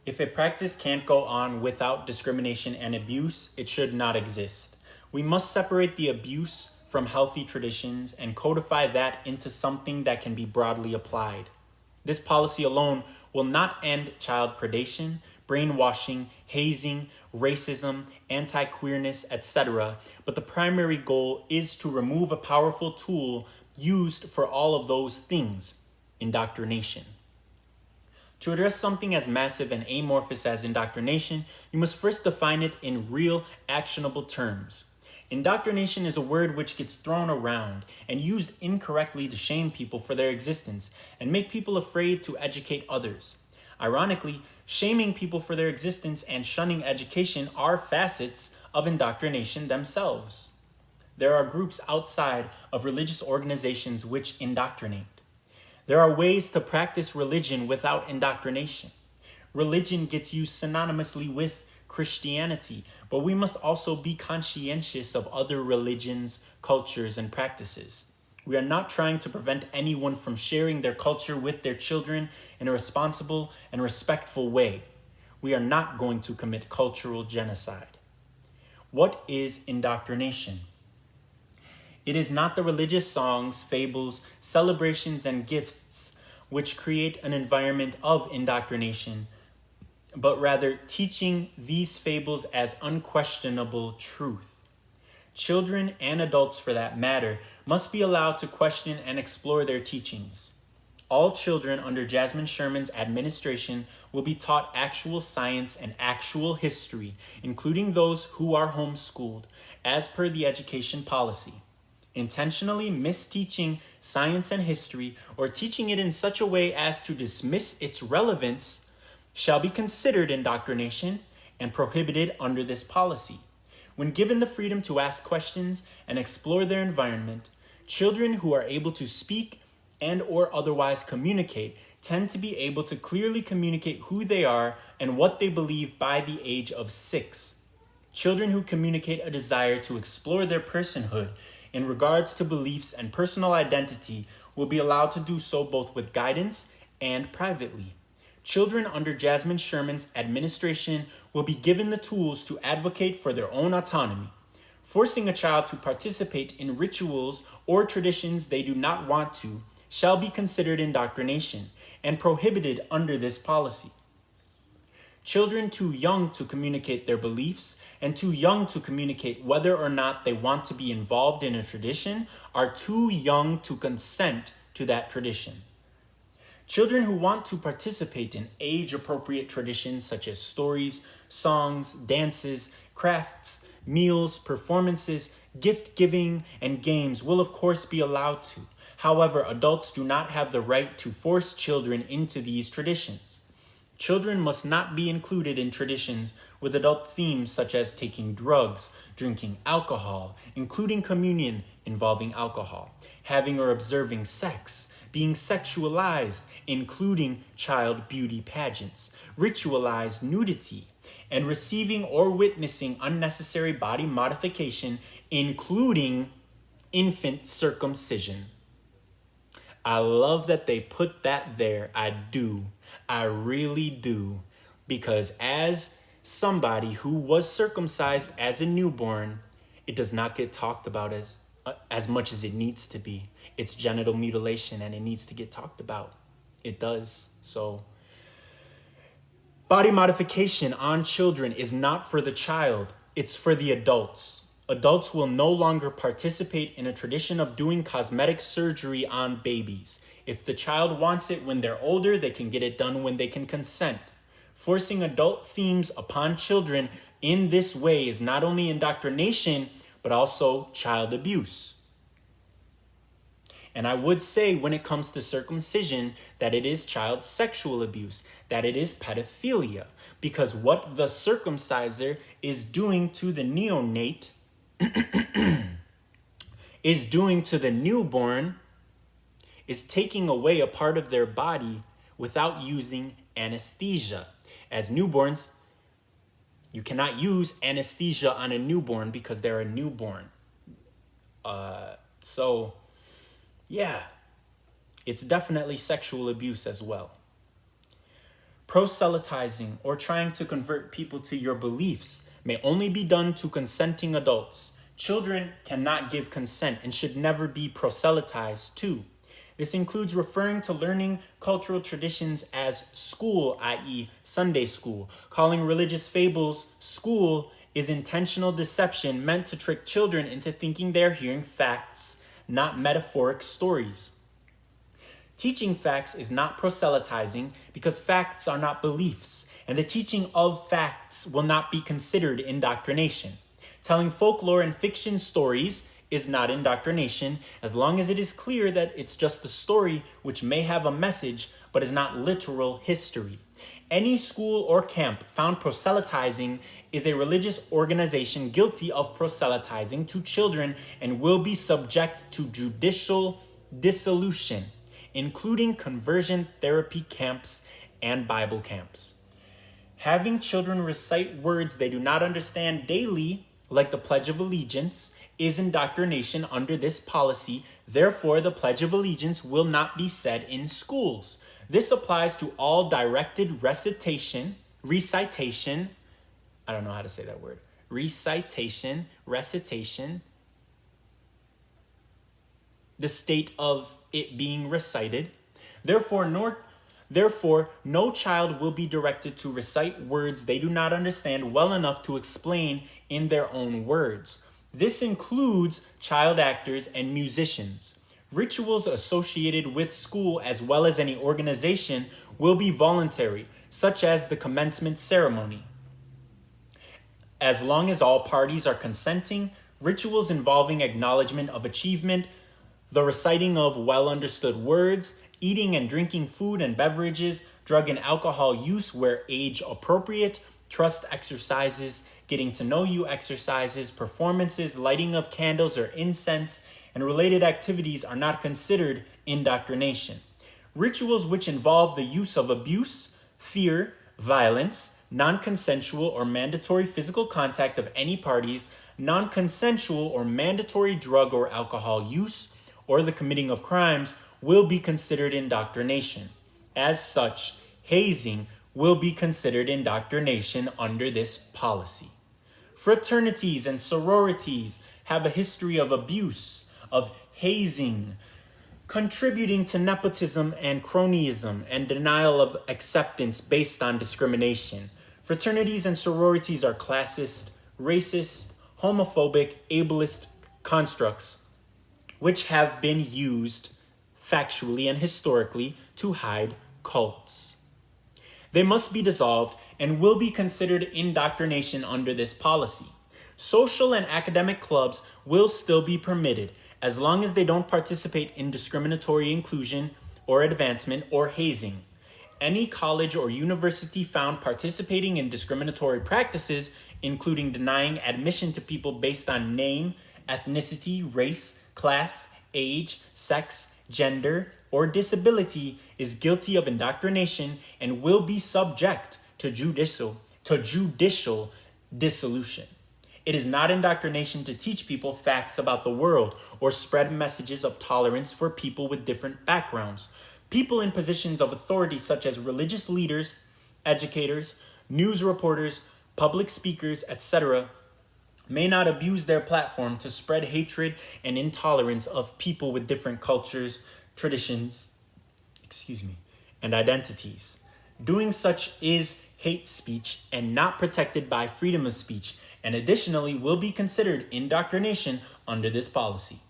If a practice can't go on without discrimination and abuse, it should not exist. We must separate the abuse from healthy traditions and codify that into something that can be broadly applied. This policy alone will not end child predation, brainwashing, hazing, racism, anti-queerness, etc., but the primary goal is to remove a powerful tool used for all of those things, indoctrination. To address something as massive and amorphous as indoctrination, you must first define it in real, actionable terms. Indoctrination is a word which gets thrown around and used incorrectly to shame people for their existence and make people afraid to educate others. Ironically, shaming people for their existence and shunning education are facets of indoctrination themselves. There are groups outside of religious organizations which indoctrinate. There are ways to practice religion without indoctrination. Religion gets used synonymously with Christianity, but we must also be conscientious of other religions, cultures, and practices. We are not trying to prevent anyone from sharing their culture with their children in a responsible and respectful way. We are not going to commit cultural genocide. What is indoctrination? It is not the religious songs, fables, celebrations, and gifts which create an environment of indoctrination, but rather teaching these fables as unquestionable truth. Children and adults, for that matter, must be allowed to question and explore their teachings. All children under Jasmine Sherman's administration will be taught actual science and actual history, including those who are homeschooled, as per the education policy. Intentionally misteaching science and history or teaching it in such a way as to dismiss its relevance shall be considered indoctrination and prohibited under this policy. When given the freedom to ask questions and explore their environment, children who are able to speak and or otherwise communicate tend to be able to clearly communicate who they are and what they believe by the age of 6. Children who communicate a desire to explore their personhood in regards to beliefs and personal identity will be allowed to do so both with guidance and privately. Children under Jasmine Sherman's administration will be given the tools to advocate for their own autonomy. Forcing a child to participate in rituals or traditions they do not want to shall be considered indoctrination and prohibited under this policy. Children too young to communicate their beliefs and too young to communicate whether or not they want to be involved in a tradition are too young to consent to that tradition. Children who want to participate in age-appropriate traditions such as stories, songs, dances, crafts, meals, performances, gift-giving, and games will of course be allowed to. However, adults do not have the right to force children into these traditions. Children must not be included in traditions with adult themes such as taking drugs, drinking alcohol, including communion involving alcohol, having or observing sex, being sexualized, including child beauty pageants, ritualized nudity, and receiving or witnessing unnecessary body modification, including infant circumcision. I love that they put that there. I do. I really do. Because as somebody who was circumcised as a newborn, it does not get talked about as much as it needs to be. It's genital mutilation and it needs to get talked about. It does. So body modification on children is not for the child. It's for the adults. Adults will no longer participate in a tradition of doing cosmetic surgery on babies. If the child wants it when they're older, they can get it done when they can consent. Forcing adult themes upon children in this way is not only indoctrination, but also child abuse. And I would say when it comes to circumcision that it is child sexual abuse, that it is pedophilia, because what the circumciser is doing to the neonate is doing to the newborn is taking away a part of their body without using anesthesia. As newborns, you cannot use anesthesia on a newborn because they're a newborn. So yeah, it's definitely sexual abuse as well. Proselytizing or trying to convert people to your beliefs may only be done to consenting adults. Children cannot give consent and should never be proselytized to. This includes referring to learning cultural traditions as school, i.e. Sunday school. Calling religious fables school is intentional deception meant to trick children into thinking they are hearing facts, not metaphoric stories. Teaching facts is not proselytizing because facts are not beliefs, and the teaching of facts will not be considered indoctrination. Telling folklore and fiction stories is not indoctrination as long as it is clear that it's just a story which may have a message but is not literal history. Any school or camp found proselytizing is a religious organization guilty of proselytizing to children and will be subject to judicial dissolution, including conversion therapy camps and Bible camps. Having children recite words they do not understand daily, like the Pledge of Allegiance, is indoctrination under this policy. Therefore, the Pledge of Allegiance will not be said in schools. This applies to all directed recitation, I don't know how to say that word, recitation, the state of it being recited. Therefore, no child will be directed to recite words they do not understand well enough to explain in their own words. This includes child actors and musicians. Rituals associated with school as well as any organization will be voluntary, such as the commencement ceremony. As long as all parties are consenting, rituals involving acknowledgement of achievement, the reciting of well-understood words, eating and drinking food and beverages, drug and alcohol use where age appropriate, trust exercises, getting to know you exercises, performances, lighting of candles or incense, and related activities are not considered indoctrination. Rituals which involve the use of abuse, fear, violence, non-consensual or mandatory physical contact of any parties, non-consensual or mandatory drug or alcohol use, or the committing of crimes will be considered indoctrination. As such, hazing will be considered indoctrination under this policy. Fraternities and sororities have a history of abuse, of hazing, contributing to nepotism and cronyism and denial of acceptance based on discrimination. Fraternities and sororities are classist, racist, homophobic, ableist constructs which have been used factually and historically to hide cults. They must be dissolved and will be considered indoctrination under this policy. Social and academic clubs will still be permitted as long as they don't participate in discriminatory inclusion or advancement or hazing. Any college or university found participating in discriminatory practices, including denying admission to people based on name, ethnicity, race, class, age, sex, gender, or disability, is guilty of indoctrination and will be subject to judicial dissolution. It is not indoctrination to teach people facts about the world or spread messages of tolerance for people with different backgrounds. People in positions of authority such as religious leaders, educators, news reporters, public speakers, etc., may not abuse their platform to spread hatred and intolerance of people with different cultures, traditions, and identities. Doing such is hate speech and not protected by freedom of speech, and additionally will be considered indoctrination under this policy.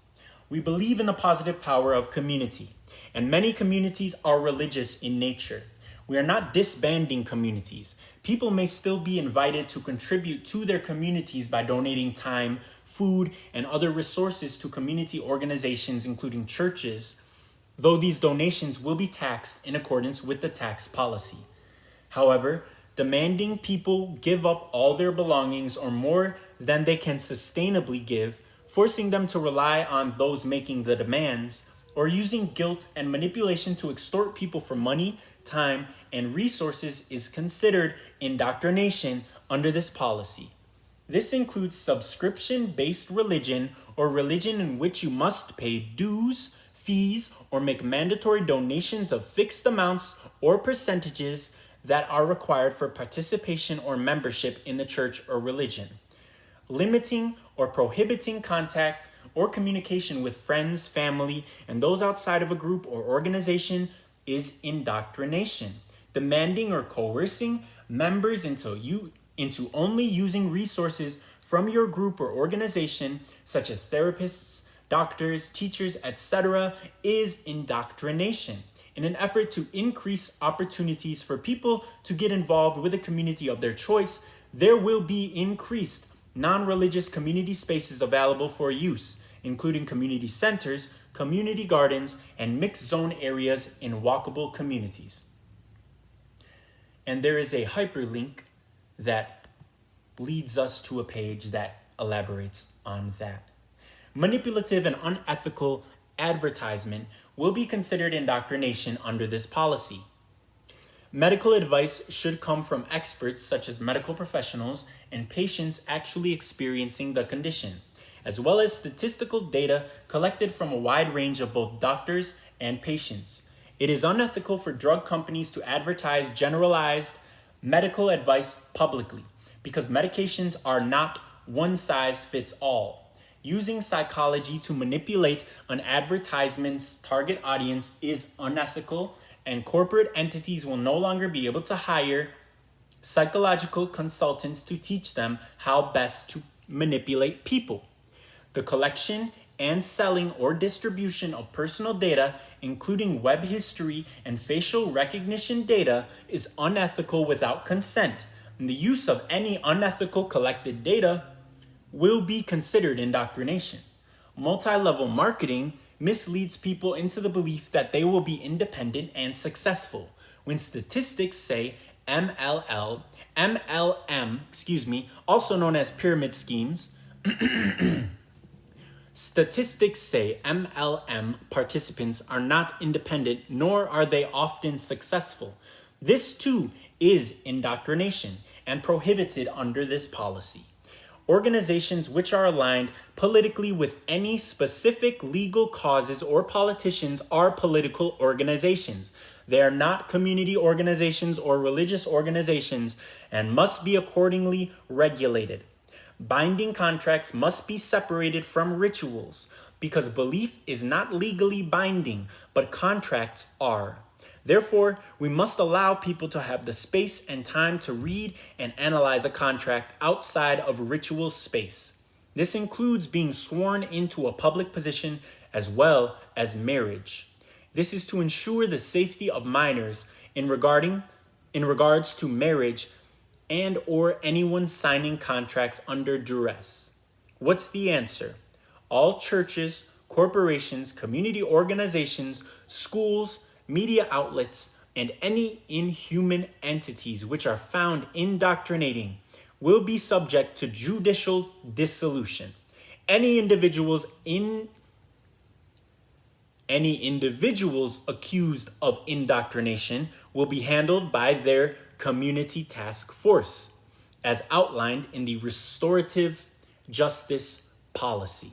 We believe in the positive power of community, and many communities are religious in nature. We are not disbanding communities. People may still be invited to contribute to their communities by donating time, food, and other resources to community organizations, including churches, though these donations will be taxed in accordance with the tax policy. However, demanding people give up all their belongings or more than they can sustainably give, forcing them to rely on those making the demands, or using guilt and manipulation to extort people for money, time, and resources is considered indoctrination under this policy. This includes subscription-based religion or religion in which you must pay dues, fees, or make mandatory donations of fixed amounts or percentages that are required for participation or membership in the church or religion. Limiting or prohibiting contact or communication with friends, family, and those outside of a group or organization is indoctrination. Demanding or coercing members into only using resources from your group or organization, such as therapists, doctors, teachers, etc., is indoctrination. In an effort to increase opportunities for people to get involved with a community of their choice, there will be increased non-religious community spaces available for use, including community centers, community gardens, and mixed zone areas in walkable communities. And there is a hyperlink that leads us to a page that elaborates on that. Manipulative and unethical advertisement will be considered indoctrination under this policy. Medical advice should come from experts such as medical professionals and patients actually experiencing the condition, as well as statistical data collected from a wide range of both doctors and patients. It is unethical for drug companies to advertise generalized medical advice publicly because medications are not one size fits all. Using psychology to manipulate an advertisement's target audience is unethical, and corporate entities will no longer be able to hire psychological consultants to teach them how best to manipulate people. The collection and selling or distribution of personal data, including web history and facial recognition data, is unethical without consent, and the use of any unethical collected data will be considered indoctrination. Multi-level marketing misleads people into the belief that they will be independent and successful. When statistics say MLM, also known as pyramid schemes, statistics say MLM participants are not independent, nor are they often successful. This too is indoctrination and prohibited under this policy. Organizations which are aligned politically with any specific legal causes or politicians are political organizations. They are not community organizations or religious organizations and must be accordingly regulated. Binding contracts must be separated from rituals because belief is not legally binding, but contracts are. Therefore, we must allow people to have the space and time to read and analyze a contract outside of ritual space. This includes being sworn into a public position as well as marriage. This is to ensure the safety of minors in regards to marriage and or anyone signing contracts under duress. What's the answer? All churches, corporations, community organizations, schools, media outlets, and any inhuman entities which are found indoctrinating will be subject to judicial dissolution. Any individuals accused of indoctrination will be handled by their community task force, as outlined in the restorative justice policy.